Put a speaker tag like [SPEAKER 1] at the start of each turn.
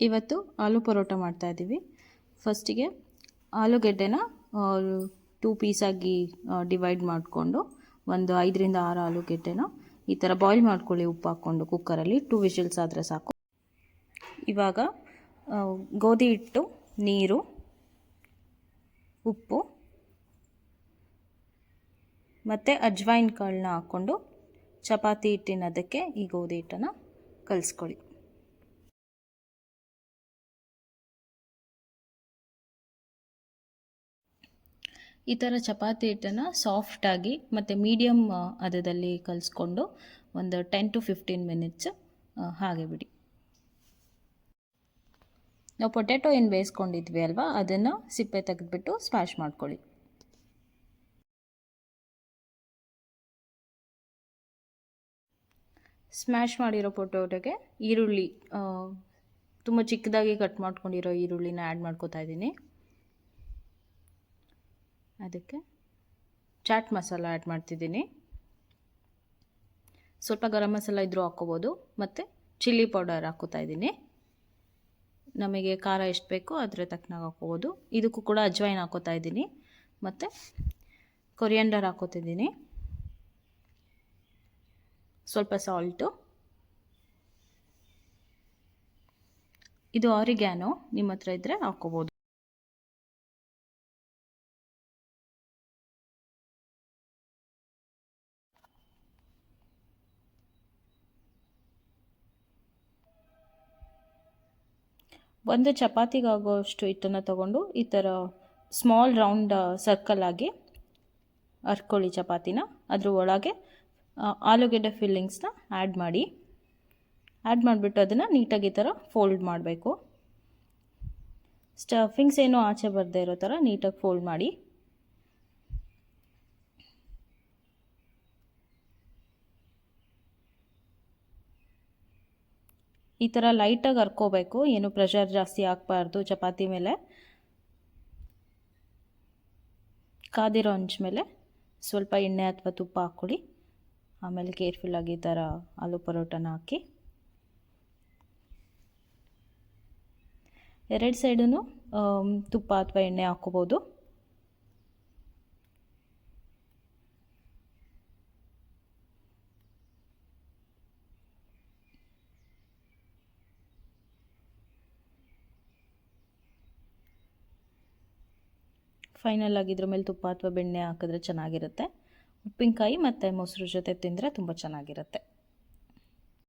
[SPEAKER 1] ಇವತ್ತು ಆಲೂ ಪರೋಟ ಮಾಡ್ತಾಯಿದ್ದೀವಿ. ಫಸ್ಟಿಗೆ ಆಲೂಗೆಡ್ಡೆನ 2 ಪೀಸಾಗಿ ಡಿವೈಡ್ ಮಾಡಿಕೊಂಡು ಒಂದು 5ರಿಂದ 6 ಆಲೂಗೆಡ್ಡೆನ ಈ ಥರ ಬಾಯ್ಲ್ ಮಾಡ್ಕೊಳ್ಳಿ. ಉಪ್ಪು ಹಾಕ್ಕೊಂಡು ಕುಕ್ಕರಲ್ಲಿ 2 ವಿಷಲ್ಸ್ ಆದರೆ ಸಾಕು. ಇವಾಗ ಗೋಧಿ ಹಿಟ್ಟು, ನೀರು, ಉಪ್ಪು ಮತ್ತು ಅಜ್ವೈನ್ ಕಾಳನ್ನ ಹಾಕ್ಕೊಂಡು ಚಪಾತಿ ಹಿಟ್ಟಿನದಕ್ಕೆ ಈ ಗೋಧಿ ಹಿಟ್ಟನ್ನು ಕಲಿಸ್ಕೊಳ್ಳಿ. ಈ ಥರ ಚಪಾತಿ ಹಿಟ್ಟನ್ನು ಸಾಫ್ಟಾಗಿ ಮತ್ತು ಮೀಡಿಯಮ್ ಹದದಲ್ಲಿ ಕಲಿಸ್ಕೊಂಡು ಒಂದು 10 to 15 ಮಿನಿಟ್ಸ್ ಹಾಗೆ ಬಿಡಿ. ನಾವು ಪೊಟ್ಯಾಟೊ ಏನು ಬೇಯಿಸ್ಕೊಂಡಿದ್ವಿ ಅಲ್ವಾ, ಅದನ್ನು ಸಿಪ್ಪೆ ತೆಗೆದುಬಿಟ್ಟು ಸ್ಮ್ಯಾಶ್ ಮಾಡ್ಕೊಳ್ಳಿ. ಸ್ಮ್ಯಾಶ್ ಮಾಡಿರೋ ಪೊಟ್ಯಾಟೊಗೆ ಈರುಳ್ಳಿ, ತುಂಬ ಚಿಕ್ಕದಾಗಿ ಕಟ್ ಮಾಡ್ಕೊಂಡಿರೋ ಈರುಳ್ಳಿನ ಆ್ಯಡ್ ಮಾಡ್ಕೋತಾ ಇದ್ದೀನಿ. ಅದಕ್ಕೆ ಚಾಟ್ ಮಸಾಲ ಆ್ಯಡ್ ಮಾಡ್ತಿದ್ದೀನಿ. ಸ್ವಲ್ಪ ಗರಂ ಮಸಾಲ ಇದ್ದರೂ ಹಾಕ್ಕೋಬೋದು. ಮತ್ತು ಚಿಲ್ಲಿ ಪೌಡರ್ ಹಾಕ್ಕೋತಾ ಇದ್ದೀನಿ. ನಮಗೆ ಖಾರ ಎಷ್ಟು ಬೇಕೋ ಅದರ ತಕ್ಕನಾಗಿ ಹಾಕ್ಕೋಬೋದು. ಇದಕ್ಕೂ ಕೂಡ ಅಜ್ವೈನ್ ಹಾಕ್ಕೋತಾ ಇದ್ದೀನಿ. ಮತ್ತು ಕೊರಿಯಂಡರ್ ಹಾಕ್ಕೋತಿದ್ದೀನಿ. ಸ್ವಲ್ಪ ಸಾಲ್ಟು. ಇದು ಆರಿಗ್ಯಾನೋ, ನಿಮ್ಮ ಹತ್ರ ಇದ್ದರೆ ಹಾಕ್ಕೋಬೋದು. ಒಂದು ಚಪಾತಿಗಾಗೋಷ್ಟು ಹಿಟ್ಟನ್ನು ತೊಗೊಂಡು ಈ ಥರ ಸ್ಮಾಲ್ ರೌಂಡ್ ಸರ್ಕಲ್ ಆಗಿ ಹರ್ಕೊಳ್ಳಿ ಚಪಾತಿನ. ಅದ್ರ ಒಳಗೆ ಆಲೂಗೆಡ್ಡೆ ಫಿಲ್ಲಿಂಗ್ಸ್ನ ಆ್ಯಡ್ ಮಾಡಿಬಿಟ್ಟು ಅದನ್ನು ನೀಟಾಗಿ ಈ ಥರ ಫೋಲ್ಡ್ ಮಾಡಬೇಕು. ಸ್ಟಫಿಂಗ್ಸ್ ಏನೂ ಆಚೆ ಬರದೇ ಇರೋ ಥರ ನೀಟಾಗಿ ಫೋಲ್ಡ್ ಮಾಡಿ. ಈ ಥರ ಲೈಟಾಗಿ ಹರ್ಕೋಬೇಕು, ಏನು ಪ್ರೆಷರ್ ಜಾಸ್ತಿ ಆಗಬಾರ್ದು ಚಪಾತಿ ಮೇಲೆ. ಕಾದಿರೋ ಹಂಚ್ ಮೇಲೆ ಸ್ವಲ್ಪ ಎಣ್ಣೆ ಅಥವಾ ತುಪ್ಪ ಹಾಕ್ಕೊಳ್ಳಿ. ಆಮೇಲೆ ಕೇರ್ಫುಲ್ಲಾಗಿ ಈ ಥರ ಆಲೂ ಪರೋಟನ ಹಾಕಿ 2 ಸೈಡೂ ತುಪ್ಪ ಅಥವಾ ಎಣ್ಣೆ ಹಾಕ್ಕೋಬೋದು. ಫೈನಲ್ ಆಗಿ ಇದ್ರ ಮೇಲೆ ತುಪ್ಪ ಅಥವಾ ಬೆಣ್ಣೆ ಹಾಕಿದ್ರೆ ಚೆನ್ನಾಗಿರುತ್ತೆ. ಉಪ್ಪಿನಕಾಯಿ ಮತ್ತು ಮೊಸರು ಜೊತೆ ತಿಂದರೆ ತುಂಬ ಚೆನ್ನಾಗಿರುತ್ತೆ.